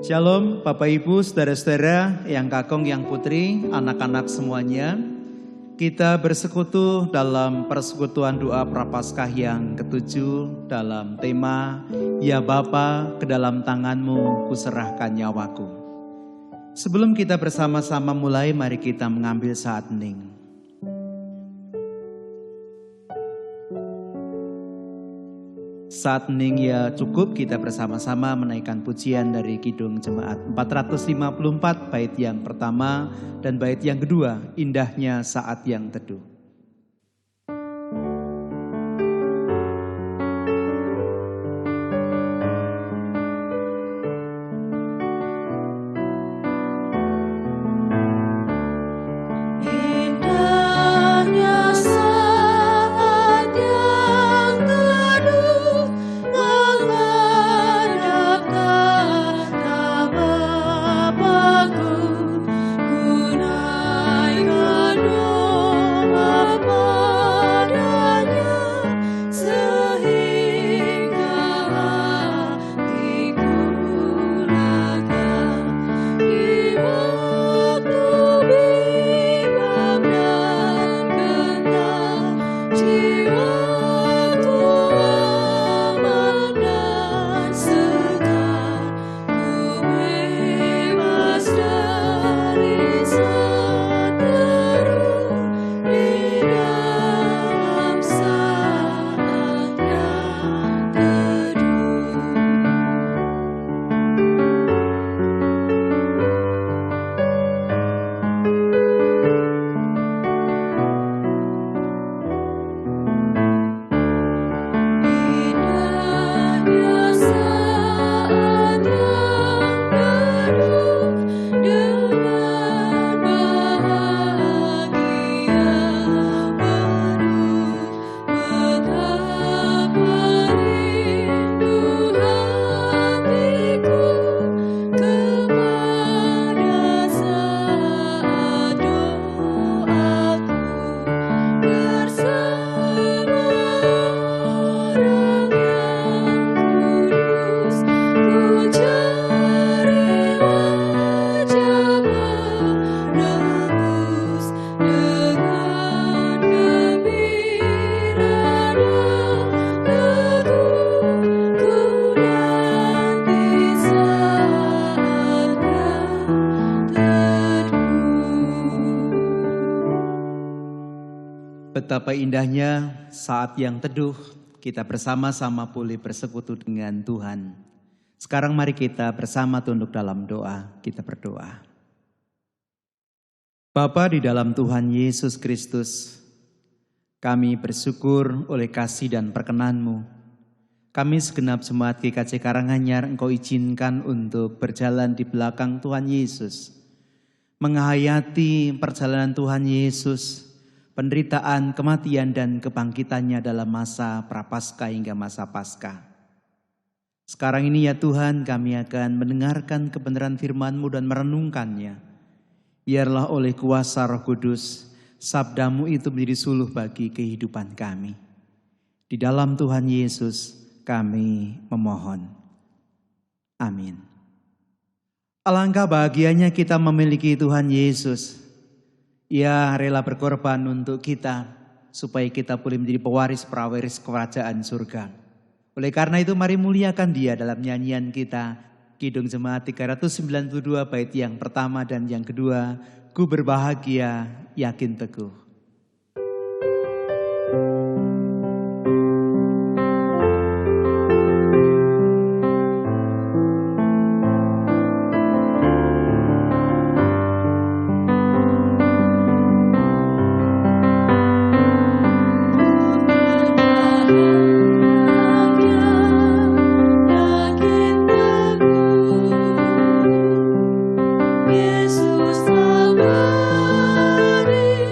Shalom Bapak Ibu, saudara-saudara, yang kakung, yang putri, anak-anak semuanya. Kita bersekutu dalam persekutuan doa Prapaskah yang ketujuh dalam tema Ya Bapa, ke dalam tanganmu kuserahkan nyawaku. Sebelum kita bersama-sama mulai, mari kita mengambil saat hening. Saat hening ya cukup kita bersama-sama menaikkan pujian dari Kidung Jemaat 454 bait yang pertama dan bait yang kedua, Indahnya Saat Yang Teduh. Betapa indahnya saat yang teduh kita bersama-sama boleh bersekutu dengan Tuhan. Sekarang mari kita bersama tunduk dalam doa, kita berdoa. Bapa di dalam Tuhan Yesus Kristus, kami bersyukur oleh kasih dan perkenan-Mu. Kami segenap jemaat GKJ Karanganyar Engkau izinkan untuk berjalan di belakang Tuhan Yesus. Menghayati perjalanan Tuhan Yesus, penderitaan, kematian, dan kebangkitannya dalam masa Prapaskah hingga masa Paskah. Sekarang ini ya Tuhan, kami akan mendengarkan kebenaran firman-Mu dan merenungkannya. Biarlah oleh kuasa Roh Kudus, sabda-Mu itu menjadi suluh bagi kehidupan kami. Di dalam Tuhan Yesus kami memohon. Amin. Alangkah bahagianya kita memiliki Tuhan Yesus. Ia rela berkorban untuk kita, supaya kita boleh menjadi pewaris prawaris kerajaan surga. Oleh karena itu mari muliakan Dia dalam nyanyian kita, Kidung Jemaat 392 bait yang pertama dan yang kedua, Ku berbahagia yakin teguh. Yesus telah beri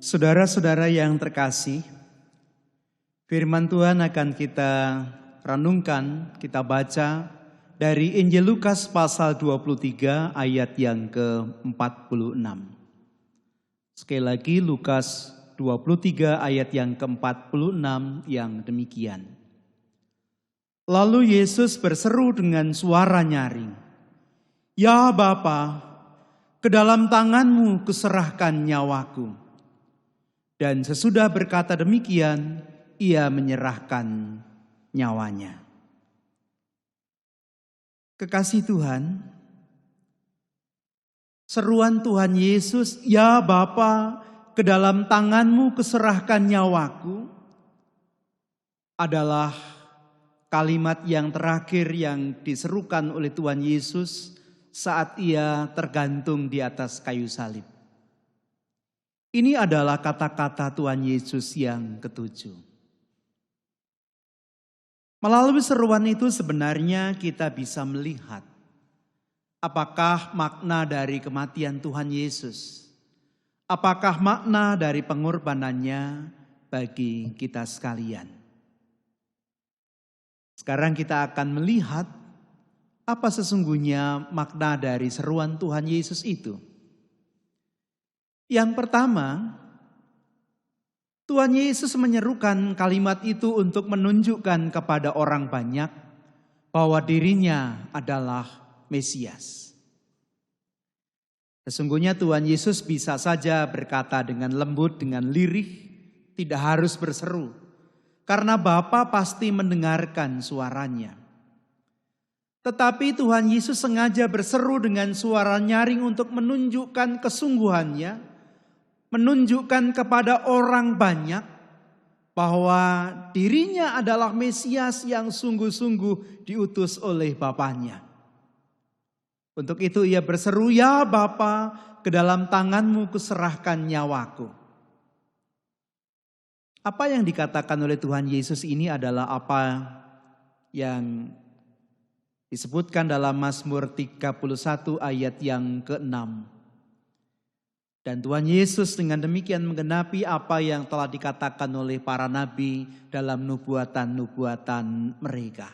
Saudara-saudara yang terkasih, firman Tuhan akan kita renungkan, kita baca dari Injil Lukas pasal 23 ayat yang ke-46. Sekali lagi Lukas 23 ayat yang ke-46 yang demikian. Lalu Yesus berseru dengan suara nyaring, "Ya Bapa, ke dalam tangan-Mu kuserahkan nyawaku." Dan sesudah berkata demikian, ia menyerahkan nyawanya. Kekasih Tuhan, seruan Tuhan Yesus, "Ya Bapa, ke dalam tangan-Mu kuserahkan nyawaku," adalah kalimat yang terakhir yang diserukan oleh Tuhan Yesus saat ia tergantung di atas kayu salib. Ini adalah kata-kata Tuhan Yesus yang ketujuh. Melalui seruan itu sebenarnya kita bisa melihat apakah makna dari kematian Tuhan Yesus. Apakah makna dari pengorbanannya bagi kita sekalian. Sekarang kita akan melihat apa sesungguhnya makna dari seruan Tuhan Yesus itu. Yang pertama, Tuhan Yesus menyerukan kalimat itu untuk menunjukkan kepada orang banyak bahwa dirinya adalah Mesias. Sesungguhnya Tuhan Yesus bisa saja berkata dengan lembut, dengan lirih, tidak harus berseru. Karena Bapa pasti mendengarkan suaranya. Tetapi Tuhan Yesus sengaja berseru dengan suara nyaring untuk menunjukkan kesungguhannya, menunjukkan kepada orang banyak bahwa dirinya adalah Mesias yang sungguh-sungguh diutus oleh Bapanya. Untuk itu ia berseru, "Ya Bapa, ke dalam tangan-Mu kuserahkan nyawaku." Apa yang dikatakan oleh Tuhan Yesus ini adalah apa yang disebutkan dalam Mazmur 31 ayat yang ke-6. Dan Tuhan Yesus dengan demikian menggenapi apa yang telah dikatakan oleh para nabi dalam nubuatan-nubuatan mereka.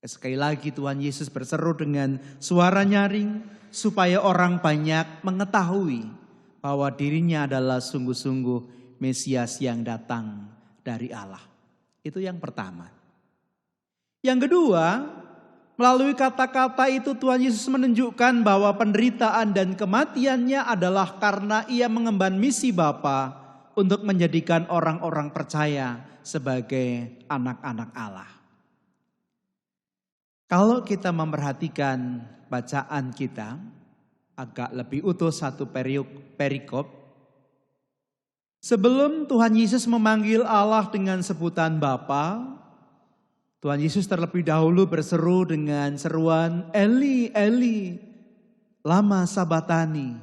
Sekali lagi Tuhan Yesus berseru dengan suara nyaring supaya orang banyak mengetahui bahwa dirinya adalah sungguh-sungguh Mesias yang datang dari Allah. Itu yang pertama. Yang kedua, melalui kata-kata itu Tuhan Yesus menunjukkan bahwa penderitaan dan kematiannya adalah karena ia mengemban misi Bapa untuk menjadikan orang-orang percaya sebagai anak-anak Allah. Kalau kita memperhatikan bacaan kita agak lebih utuh satu perikop. Sebelum Tuhan Yesus memanggil Allah dengan sebutan Bapa, Tuhan Yesus terlebih dahulu berseru dengan seruan, "Eli, Eli, lama sabatani."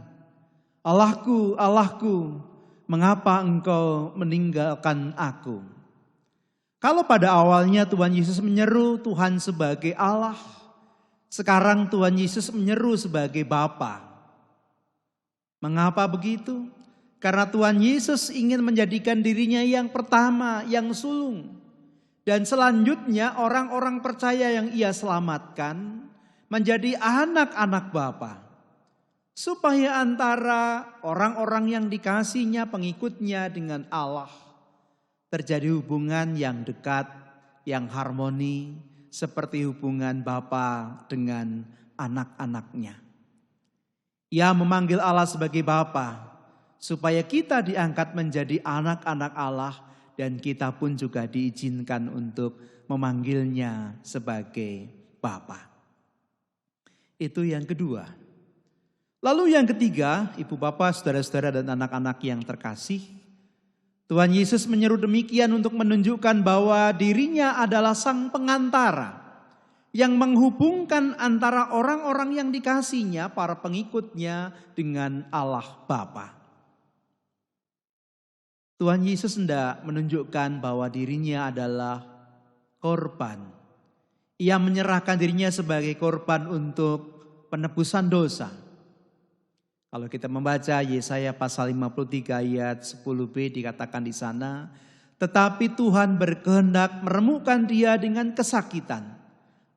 "Allahku, Allahku, mengapa engkau meninggalkan aku?" Kalau pada awalnya Tuhan Yesus menyeru Tuhan sebagai Allah, sekarang Tuhan Yesus menyeru sebagai Bapa. Mengapa begitu? Karena Tuhan Yesus ingin menjadikan dirinya yang pertama, yang sulung. Dan selanjutnya orang-orang percaya yang ia selamatkan menjadi anak-anak Bapa. Supaya antara orang-orang yang dikasihinya, pengikutnya dengan Allah, terjadi hubungan yang dekat, yang harmoni, seperti hubungan Bapa dengan anak-anaknya. Ia memanggil Allah sebagai Bapa, supaya kita diangkat menjadi anak-anak Allah, dan kita pun juga diizinkan untuk memanggilnya sebagai Bapa. Itu yang kedua. Lalu yang ketiga, ibu bapak, saudara-saudara dan anak-anak yang terkasih, Tuhan Yesus menyeru demikian untuk menunjukkan bahwa dirinya adalah sang pengantara yang menghubungkan antara orang-orang yang dikasihinya, para pengikutnya, dengan Allah Bapa. Tuhan Yesus hendak menunjukkan bahwa dirinya adalah korban. Ia menyerahkan dirinya sebagai korban untuk penebusan dosa. Kalau kita membaca Yesaya pasal 53 ayat 10b dikatakan di sana, tetapi Tuhan berkehendak meremukkan dia dengan kesakitan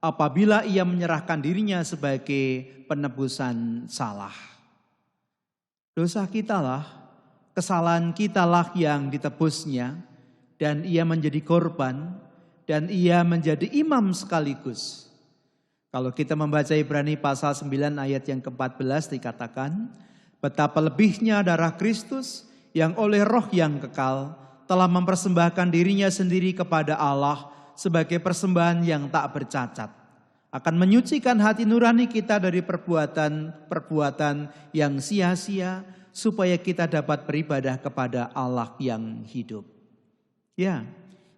apabila ia menyerahkan dirinya sebagai penebusan salah. Dosa kitalah, kesalahan kitalah yang ditebusnya, dan ia menjadi korban, dan ia menjadi imam sekaligus. Kalau kita membaca Ibrani pasal 9 ayat yang ke-14 dikatakan, betapa lebihnya darah Kristus yang oleh roh yang kekal telah mempersembahkan dirinya sendiri kepada Allah sebagai persembahan yang tak bercacat. Akan menyucikan hati nurani kita dari perbuatan yang sia-sia supaya kita dapat beribadah kepada Allah yang hidup. Ya,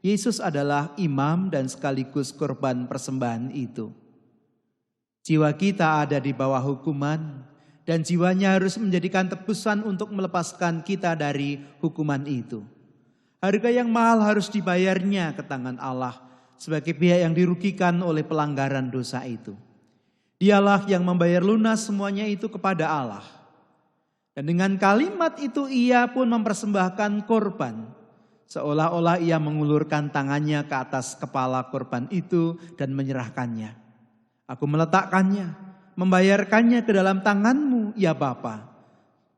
Yesus adalah imam dan sekaligus korban persembahan itu. Jiwa kita ada di bawah hukuman dan jiwanya harus menjadikan tebusan untuk melepaskan kita dari hukuman itu. Harga yang mahal harus dibayarnya ke tangan Allah sebagai pihak yang dirugikan oleh pelanggaran dosa itu. Dialah yang membayar lunas semuanya itu kepada Allah. Dan dengan kalimat itu ia pun mempersembahkan korban. Seolah-olah ia mengulurkan tangannya ke atas kepala korban itu dan menyerahkannya. Aku meletakkannya, membayarkannya ke dalam tanganmu, ya Bapa.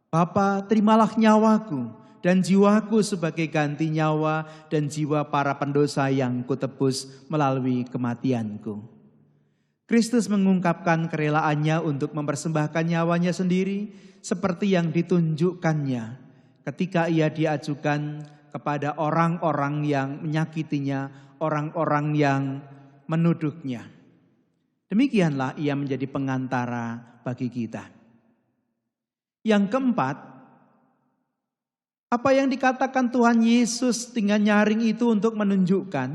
Bapa, terimalah nyawaku dan jiwaku sebagai ganti nyawa dan jiwa para pendosa yang kutebus melalui kematianku. Kristus mengungkapkan kerelaannya untuk mempersembahkan nyawanya sendiri seperti yang ditunjukkannya ketika ia diajukan kepada orang-orang yang menyakitinya, orang-orang yang menuduhnya. Demikianlah ia menjadi pengantara bagi kita. Yang keempat, apa yang dikatakan Tuhan Yesus dengan nyaring itu untuk menunjukkan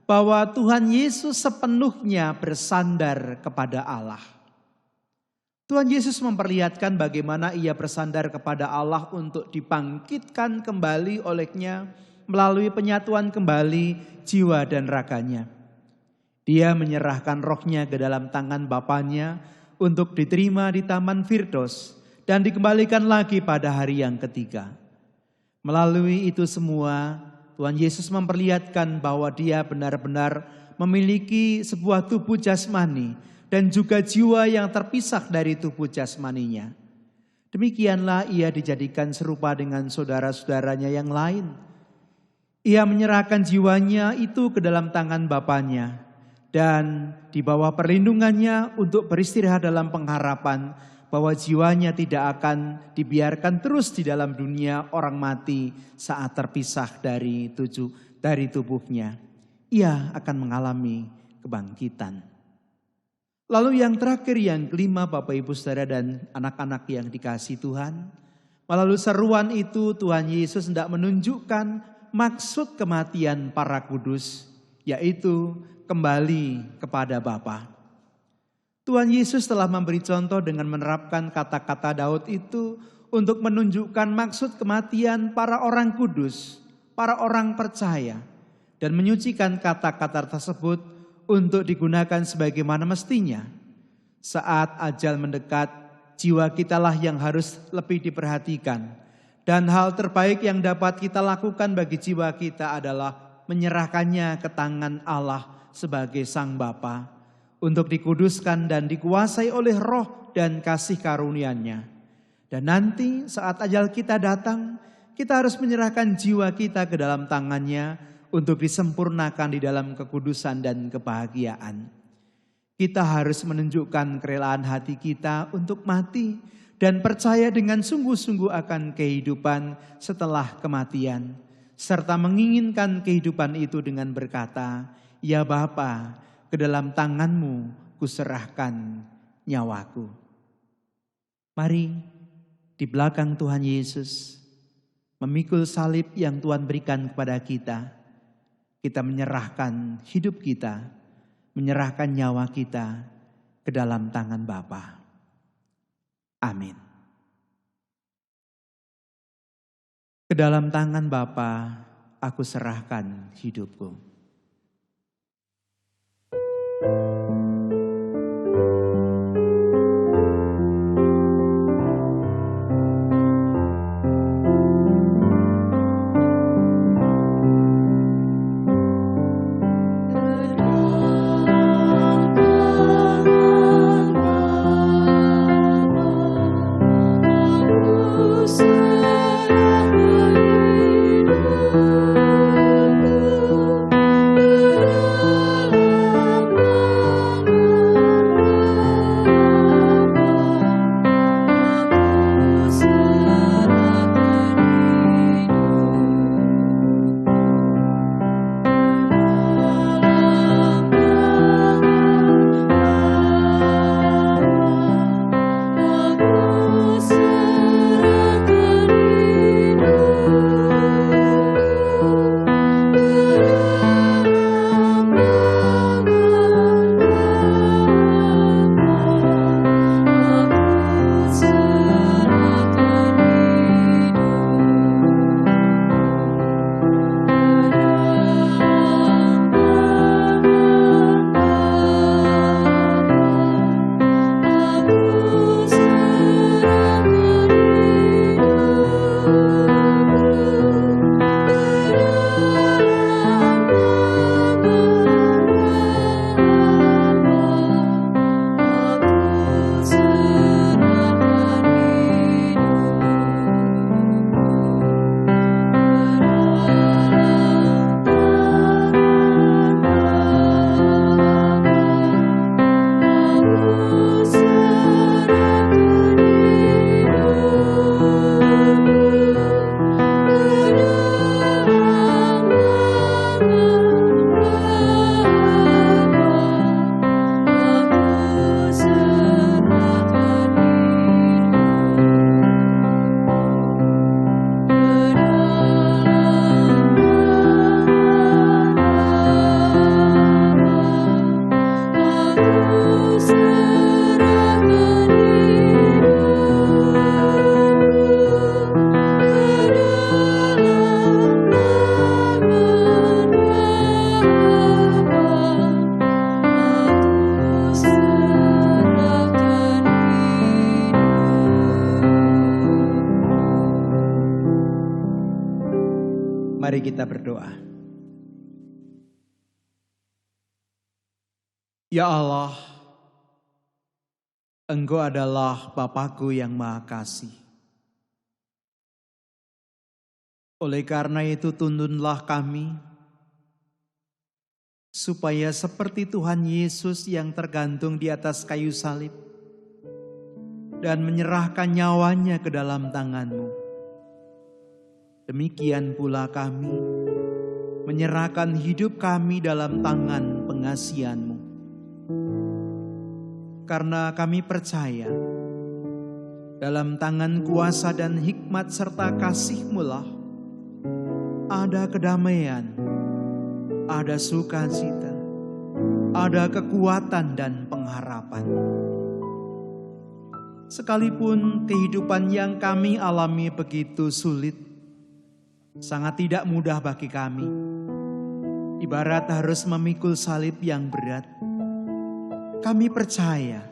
bahwa Tuhan Yesus sepenuhnya bersandar kepada Allah. Tuhan Yesus memperlihatkan bagaimana ia bersandar kepada Allah untuk dibangkitkan kembali olehnya melalui penyatuan kembali jiwa dan raganya. Dia menyerahkan rohnya ke dalam tangan Bapanya untuk diterima di Taman Firdaus dan dikembalikan lagi pada hari yang ketiga. Melalui itu semua, Tuhan Yesus memperlihatkan bahwa dia benar-benar memiliki sebuah tubuh jasmani dan juga jiwa yang terpisah dari tubuh jasmaninya. Demikianlah ia dijadikan serupa dengan saudara-saudaranya yang lain. Ia menyerahkan jiwanya itu ke dalam tangan Bapanya dan di bawah perlindungannya untuk beristirahat dalam pengharapan bahwa jiwanya tidak akan dibiarkan terus di dalam dunia orang mati saat terpisah dari tubuhnya. Ia akan mengalami kebangkitan. Lalu yang terakhir, yang kelima, Bapak Ibu Saudara dan anak-anak yang dikasihi Tuhan, melalui seruan itu Tuhan Yesus hendak menunjukkan maksud kematian para kudus, yaitu kembali kepada Bapa. Tuhan Yesus telah memberi contoh dengan menerapkan kata-kata Daud itu untuk menunjukkan maksud kematian para orang kudus, para orang percaya, dan menyucikan kata-kata tersebut untuk digunakan sebagaimana mestinya. Saat ajal mendekat, jiwa kitalah yang harus lebih diperhatikan. Dan hal terbaik yang dapat kita lakukan bagi jiwa kita adalah menyerahkannya ke tangan Allah sebagai Sang Bapa untuk dikuduskan dan dikuasai oleh roh dan kasih karunia-Nya. Dan nanti saat ajal kita datang, kita harus menyerahkan jiwa kita ke dalam tangan-Nya untuk disempurnakan di dalam kekudusan dan kebahagiaan. Kita harus menunjukkan kerelaan hati kita untuk mati dan percaya dengan sungguh-sungguh akan kehidupan setelah kematian, serta menginginkan kehidupan itu dengan berkata, "Ya Bapa, ke dalam tangan-Mu kuserahkan nyawaku." Mari di belakang Tuhan Yesus, memikul salib yang Tuhan berikan kepada kita menyerahkan hidup kita, menyerahkan nyawa kita ke dalam tangan Bapa. Amin. Ke dalam tangan Bapa aku serahkan hidupku. Mari kita berdoa. Ya Allah, Engkau adalah Bapa-Ku yang Maha Kasih. Oleh karena itu tuntunlah kami, supaya seperti Tuhan Yesus yang tergantung di atas kayu salib dan menyerahkan nyawanya ke dalam tangan-Mu. Demikian pula kami menyerahkan hidup kami dalam tangan pengasihan-Mu. Karena kami percaya dalam tangan kuasa dan hikmat serta kasih-Mu lah ada kedamaian, ada sukacita, ada kekuatan dan pengharapan. Sekalipun kehidupan yang kami alami begitu sulit, sangat tidak mudah bagi kami. Ibarat harus memikul salib yang berat. Kami percaya,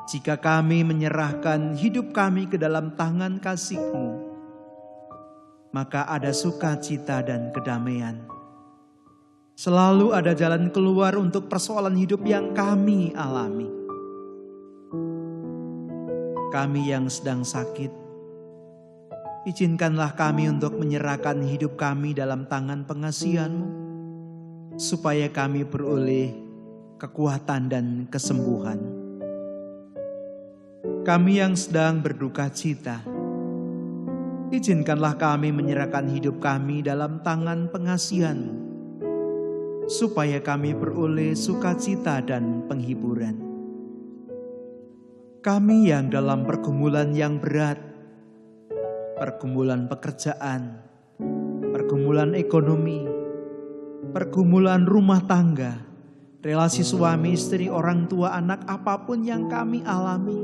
jika kami menyerahkan hidup kami ke dalam tangan kasih-Mu, maka ada sukacita dan kedamaian. Selalu ada jalan keluar untuk persoalan hidup yang kami alami. Kami yang sedang sakit, izinkanlah kami untuk menyerahkan hidup kami dalam tangan pengasihan-Mu, supaya kami beroleh kekuatan dan kesembuhan. Kami yang sedang berduka cita, izinkanlah kami menyerahkan hidup kami dalam tangan pengasihan-Mu, supaya kami beroleh sukacita dan penghiburan. Kami yang dalam pergumulan yang berat, pergumulan pekerjaan, pergumulan ekonomi, pergumulan rumah tangga, relasi suami istri, orang tua, anak, apapun yang kami alami,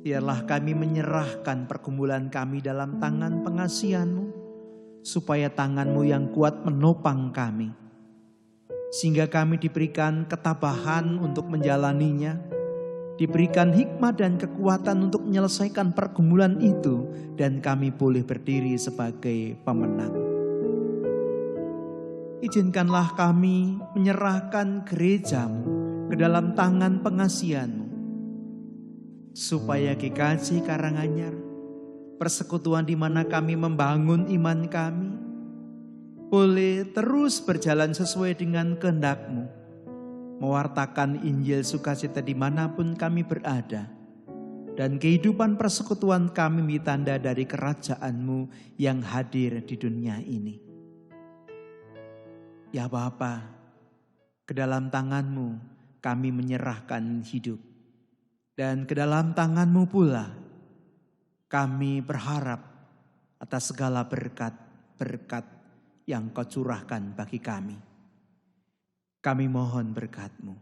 biarlah kami menyerahkan pergumulan kami dalam tangan pengasihan-Mu, supaya tangan-Mu yang kuat menopang kami, sehingga kami diberikan ketabahan untuk menjalaninya, diberikan hikmat dan kekuatan untuk menyelesaikan pergumulan itu, dan kami boleh berdiri sebagai pemenang. Izinkanlah kami menyerahkan gereja-Mu ke dalam tangan pengasihan-Mu, supaya GKJ Karanganyar, persekutuan di mana kami membangun iman kami, boleh terus berjalan sesuai dengan kehendak-Mu, mewartakan Injil sukacita dimanapun kami berada, dan kehidupan persekutuan kami ditanda dari kerajaan-Mu yang hadir di dunia ini. Ya Bapa, ke dalam tangan-Mu kami menyerahkan hidup, dan ke dalam tangan-Mu pula kami berharap atas segala berkat-berkat yang Kau curahkan bagi kami. Kami mohon berkat-Mu.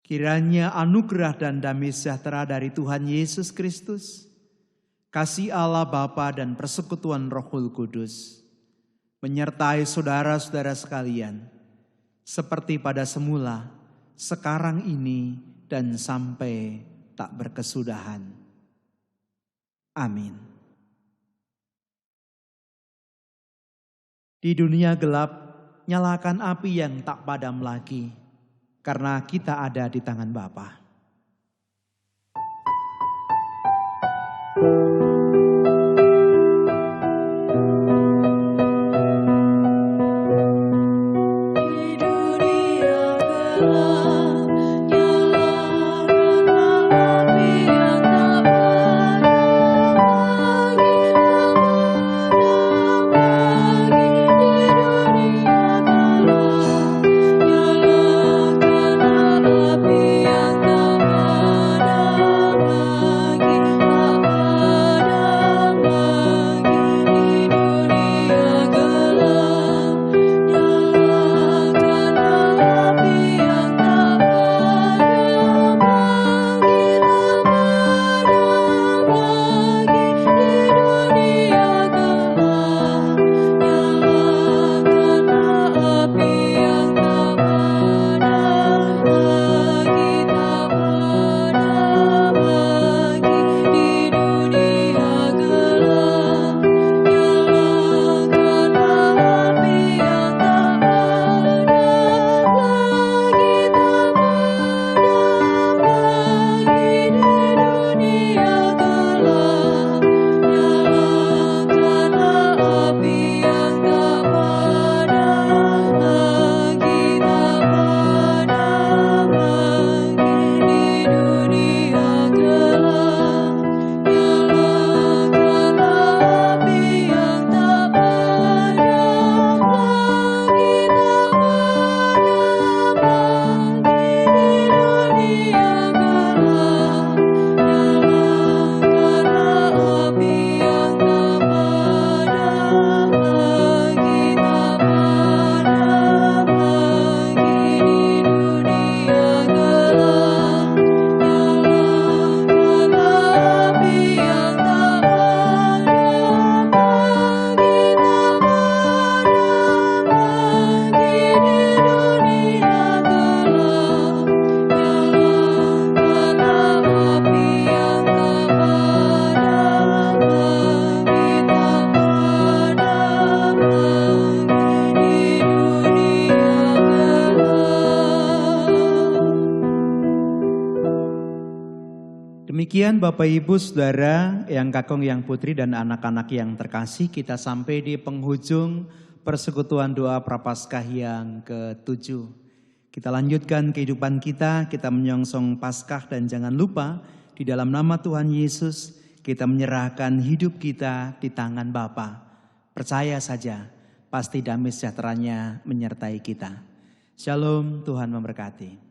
Kiranya anugerah dan damai sejahtera dari Tuhan Yesus Kristus, kasih Allah Bapa dan persekutuan Roh Kudus menyertai saudara-saudara sekalian, seperti pada semula, sekarang ini, dan sampai tak berkesudahan. Amin. Di dunia gelap, nyalakan api yang tak padam lagi, karena kita ada di tangan Bapa. Yang Demikian Bapak Ibu Saudara, yang kakung, yang putri dan anak-anak yang terkasih, kita sampai di penghujung persekutuan doa Prapaskah yang ke-7. Kita lanjutkan kehidupan kita menyongsong Paskah dan jangan lupa di dalam nama Tuhan Yesus kita menyerahkan hidup kita di tangan Bapa. Percaya saja, pasti damai sejahteranya menyertai kita. Shalom, Tuhan memberkati.